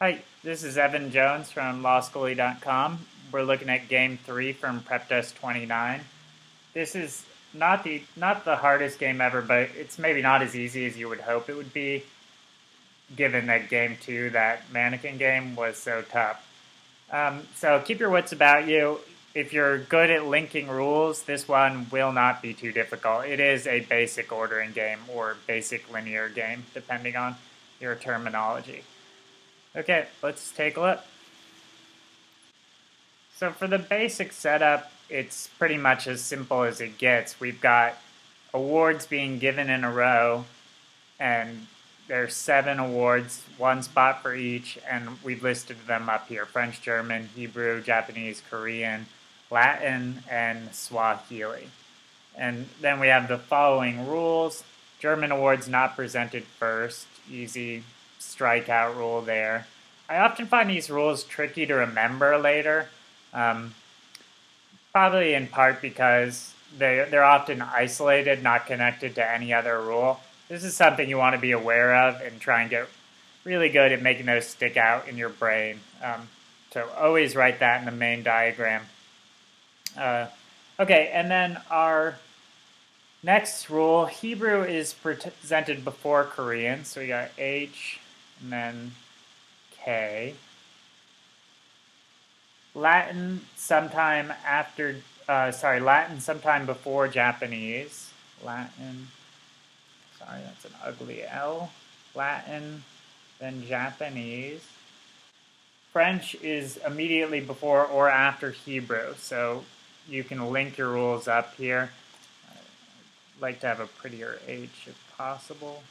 Hi, this is Evan Jones from LawSchoolly.com. We're looking at Game 3 from Preptest 29. This is not the hardest game ever, but it's maybe not as easy as you would hope it would be, given that Game 2, that mannequin game, was so tough. So keep your wits about you. If you're good at linking rules, this one will not be too difficult. It is a basic ordering game or basic linear game, depending on your terminology. Okay, let's take a look. So for the basic setup, it's pretty much as simple as it gets. We've got awards being given in a row, and there's 7 awards, 1 spot for each, and we've listed them up here: French, German, Hebrew, Japanese, Korean, Latin, and Swahili. And then we have the following rules. German awards not presented first, easy strikeout rule there. I often find these rules tricky to remember later, probably in part because they're often isolated, not connected to any other rule. This is something you want to be aware of and try and get really good at making those stick out in your brain. So always write that in the main diagram. Okay, and then our next rule, Hebrew is presented before Korean, so we got H and then K. Latin sometime after, Latin sometime before Japanese. Latin, sorry, that's an ugly L. Latin, then Japanese. French is immediately before or after Hebrew, so you can link your rules up here. I'd like to have a prettier H if possible.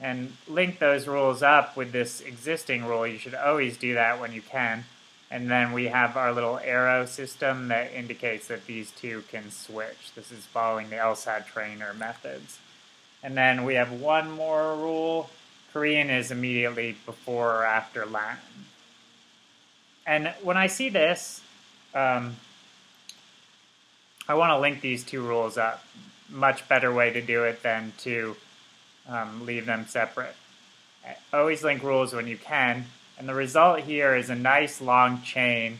And link those rules up with this existing rule. You should always do that when you can. And then we have our little arrow system that indicates that these two can switch. This is following the LSAT trainer methods. And then we have one more rule. Korean is immediately before or after Latin. And when I see this, I want to link these two rules up. Much better way to do it than to leave them separate. Always link rules when you can, and the result here is a nice long chain.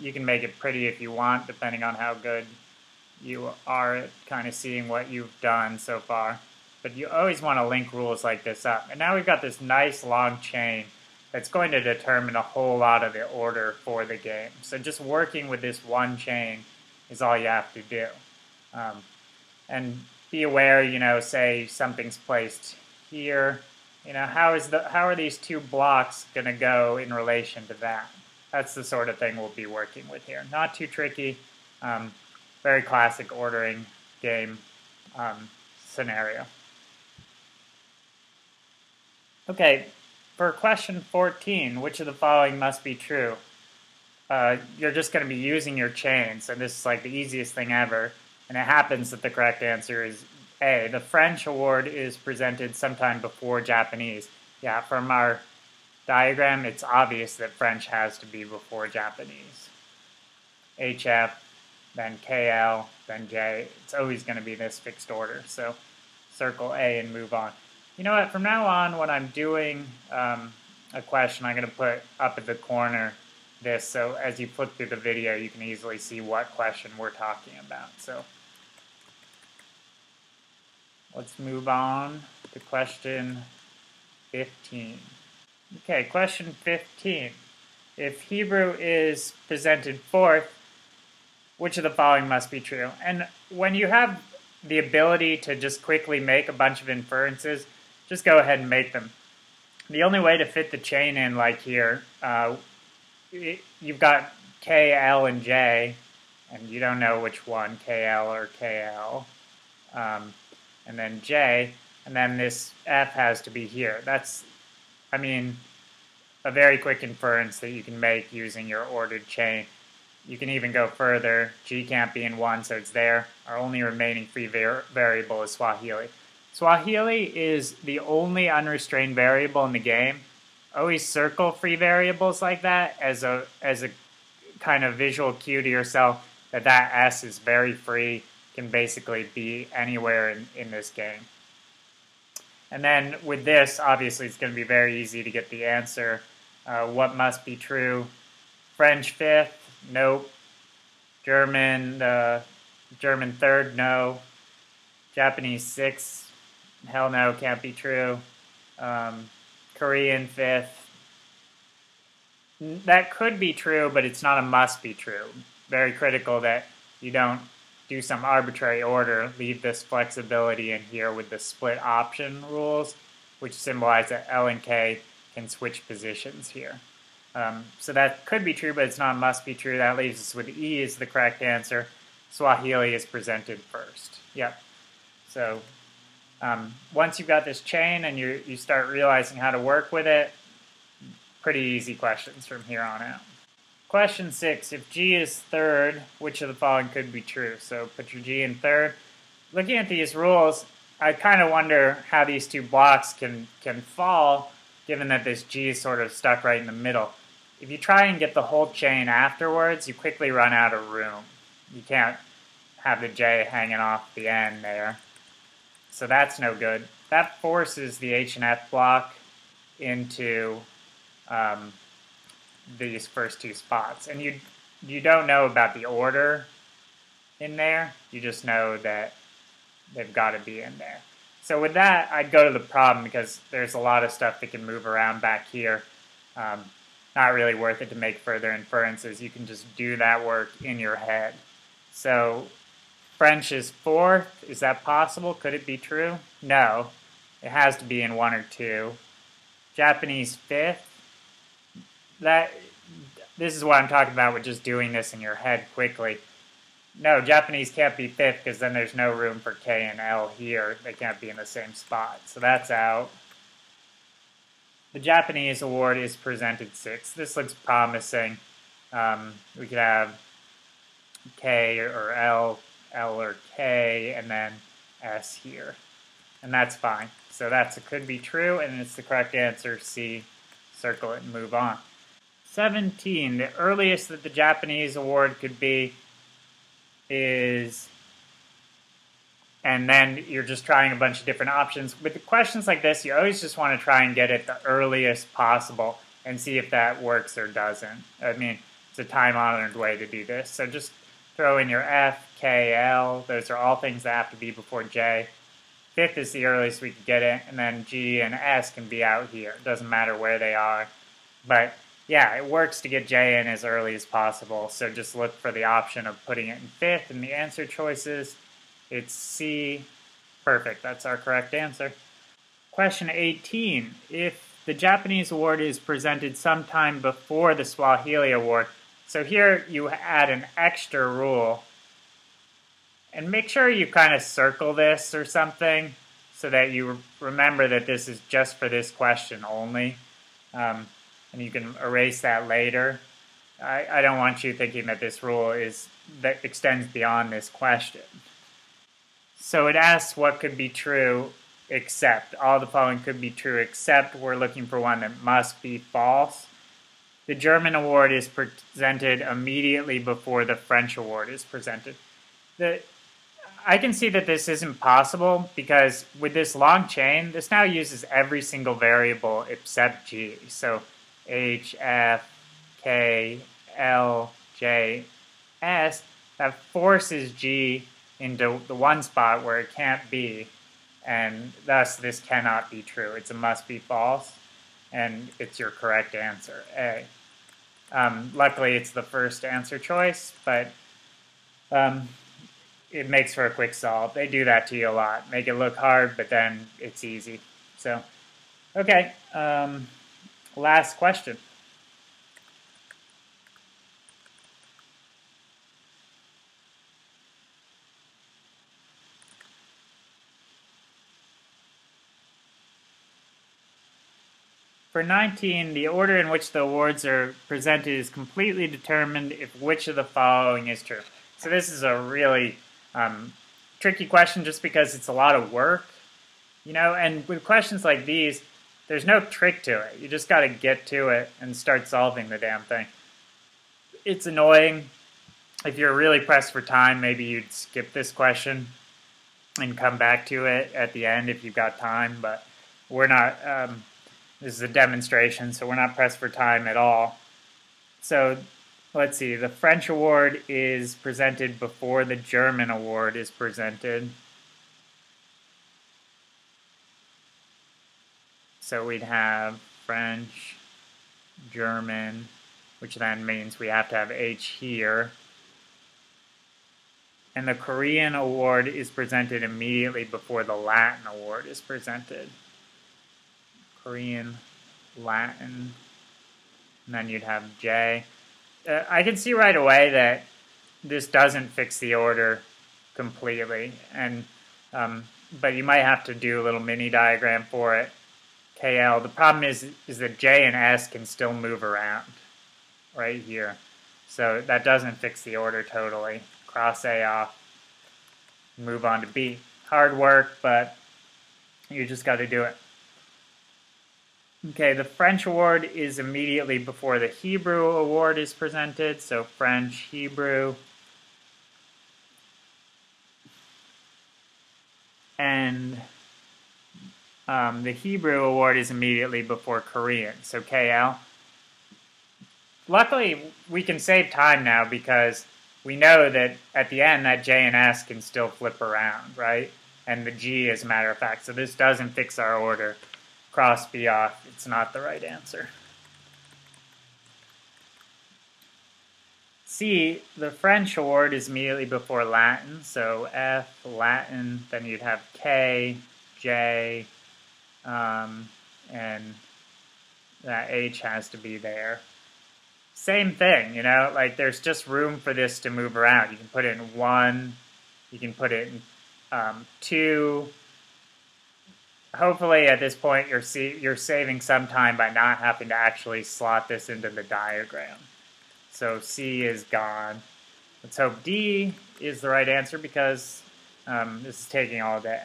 You can make it pretty if you want, depending on how good you are at kind of seeing what you've done so far. But you always want to link rules like this up. And now we've got this nice long chain that's going to determine a whole lot of the order for the game. So just working with this one chain is all you have to do. And be aware, say something's placed here. How are these two blocks going to go in relation to that? That's the sort of thing we'll be working with here. Not too tricky, very classic ordering game scenario. Okay, for question 14, which of the following must be true? You're just going to be using your chain, so this is like the easiest thing ever. And it happens that the correct answer is A. The French award is presented sometime before Japanese. Yeah, from our diagram, it's obvious that French has to be before Japanese. HF, then KL, then J. It's always going to be this fixed order. So circle A and move on. You know what? From now on, when I'm doing a question, I'm going to put up at the corner this, so as you flip through the video, you can easily see what question we're talking about. So let's move on to question 15. Okay, question 15. If Hebrew is presented fourth, which of the following must be true? And when you have the ability to just quickly make a bunch of inferences, just go ahead and make them. The only way to fit the chain in, like here, you've got K, L, and J, and you don't know which one, KL or KL. And then J, and then this F has to be here. That's, a very quick inference that you can make using your ordered chain. You can even go further. G can't be in 1, so it's there. Our only remaining free variable is Swahili. Swahili is the only unrestrained variable in the game. Always circle free variables like that as a kind of visual cue to yourself that S is very free, can basically be anywhere in this game. And then with this, obviously, it's going to be very easy to get the answer. What must be true? French fifth? Nope. German third? No. Japanese sixth? Hell no, can't be true. Korean fifth? That could be true, but it's not a must be true. Very critical that you don't do some arbitrary order. Leave this flexibility in here with the split option rules, which symbolize that L and K can switch positions here. So that could be true, but it's not a must be true. That leaves us with E is the correct answer. Swahili is presented first. Yep. So once you've got this chain and you start realizing how to work with it, pretty easy questions from here on out. Question 6, if G is third, which of the following could be true? So put your G in third. Looking at these rules, I kind of wonder how these two blocks can fall, given that this G is sort of stuck right in the middle. If you try and get the whole chain afterwards, you quickly run out of room. You can't have the J hanging off the end there. So that's no good. That forces the H and F block into these first two spots. And you don't know about the order in there. You just know that they've got to be in there. So with that, I'd go to the problem because there's a lot of stuff that can move around back here. Not really worth it to make further inferences. You can just do that work in your head. So French is fourth. Is that possible? Could it be true? No. It has to be in 1 or 2. Japanese fifth. This is what I'm talking about with just doing this in your head quickly. No, Japanese can't be fifth because then there's no room for K and L here. They can't be in the same spot. So that's out. The Japanese award is presented sixth. This looks promising. We could have K or L or K, and then S here. And that's fine. So that's could be true, and it's the correct answer. C, circle it and move on. 17, the earliest that the Japanese award could be is, and then you're just trying a bunch of different options. With questions like this, you always just want to try and get it the earliest possible and see if that works or doesn't. I mean, it's a time-honored way to do this. So just throw in your F, K, L. Those are all things that have to be before J. Fifth is the earliest we could get it, and then G and S can be out here. It doesn't matter where they are. But yeah, it works to get J in as early as possible, so just look for the option of putting it in fifth in the answer choices. It's C. Perfect, that's our correct answer. Question 18. If the Japanese award is presented sometime before the Swahili award, so here you add an extra rule, and make sure you kind of circle this or something so that you remember that this is just for this question only. And you can erase that later. I don't want you thinking that this rule that extends beyond this question. So it asks what could be true except. All the following could be true except we're looking for one that must be false. The German award is presented immediately before the French award is presented. I can see that this isn't possible because with this long chain, this now uses every single variable except G. So H, F, K, L, J, S, that forces G into the one spot where it can't be, and thus this cannot be true. It's a must be false, and it's your correct answer, A. Luckily, it's the first answer choice, but it makes for a quick solve. They do that to you a lot. Make it look hard, but then it's easy. So, okay. Last question. For 19, the order in which the awards are presented is completely determined if which of the following is true. So this is a really tricky question just because it's a lot of work, and with questions like these, there's no trick to it. You just got to get to it and start solving the damn thing. It's annoying. If you're really pressed for time, maybe you'd skip this question and come back to it at the end if you've got time, but we're not, this is a demonstration, so we're not pressed for time at all. So let's see, the French award is presented before the German award is presented. So we'd have French, German, which then means we have to have H here. And the Korean award is presented immediately before the Latin award is presented. Korean, Latin, and then you'd have J. I can see right away that this doesn't fix the order completely, and but you might have to do a little mini diagram for it. KL. The problem is that J and S can still move around right here, so that doesn't fix the order totally. Cross A off, move on to B. Hard work, but you just got to do it. Okay, the French award is immediately before the Hebrew award is presented, so French, Hebrew. And the Hebrew award is immediately before Korean, so KL. Luckily, we can save time now because we know that at the end that J and S can still flip around, right? And the G, as a matter of fact. So this doesn't fix our order. Cross B off, it's not the right answer. C, the French award is immediately before Latin, so F, Latin, then you'd have K, J, and that H has to be there. Same thing, you know, like there's just room for this to move around. You can put it in 1, you can put it in 2. Hopefully at this point you're saving some time by not having to actually slot this into the diagram. So C is gone. Let's hope D is the right answer because this is taking all day.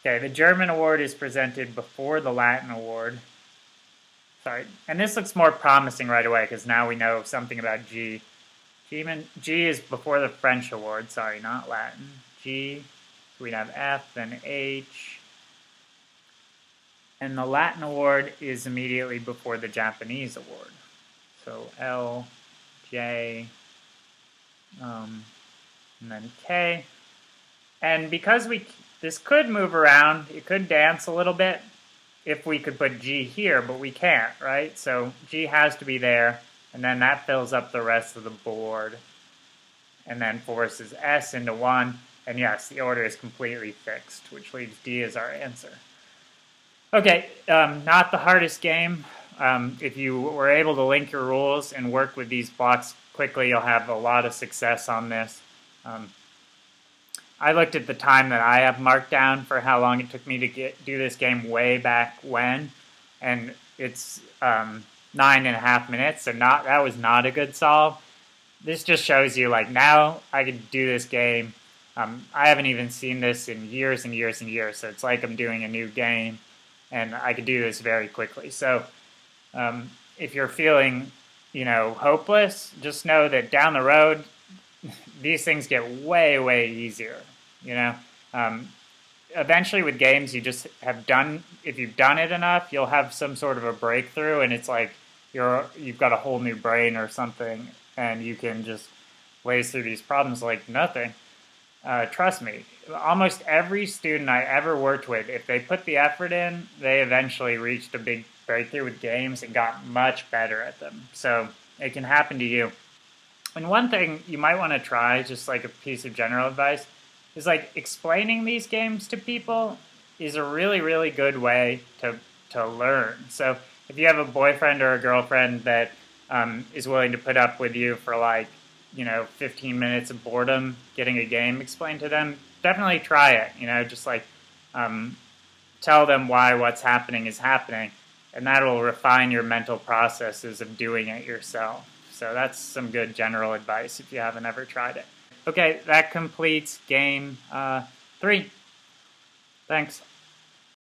Okay, the German award is presented before the Latin award. Sorry, and this looks more promising right away because now we know something about G. G is before the French award, sorry, not Latin. G, so we'd have F, then H. And the Latin award is immediately before the Japanese award. So L, J, and then K. And because this could move around, it could dance a little bit if we could put G here, but we can't, right? So G has to be there, and then that fills up the rest of the board, and then forces S into 1. And yes, the order is completely fixed, which leaves D as our answer. Okay, not the hardest game. If you were able to link your rules and work with these blocks quickly, you'll have a lot of success on this. I looked at the time that I have marked down for how long it took me to do this game way back when, and it's 9.5 minutes, so that was not a good solve. This just shows you, like, now I can do this game. I haven't even seen this in years and years and years, so it's like I'm doing a new game, and I could do this very quickly. So if you're feeling, hopeless, just know that down the road, these things get way, way easier, Eventually with games, you just if you've done it enough, you'll have some sort of a breakthrough, and it's like you've got a whole new brain or something, and you can just blaze through these problems like nothing. Trust me, almost every student I ever worked with, if they put the effort in, they eventually reached a big breakthrough with games and got much better at them. So it can happen to you. And one thing you might want to try, just like a piece of general advice, is like explaining these games to people is a really, really good way to learn. So if you have a boyfriend or a girlfriend that is willing to put up with you for 15 minutes of boredom getting a game explained to them, definitely try it. Just like tell them why what's happening is happening, and that will refine your mental processes of doing it yourself. So that's some good general advice if you haven't ever tried it. Okay, that completes game 3. Thanks.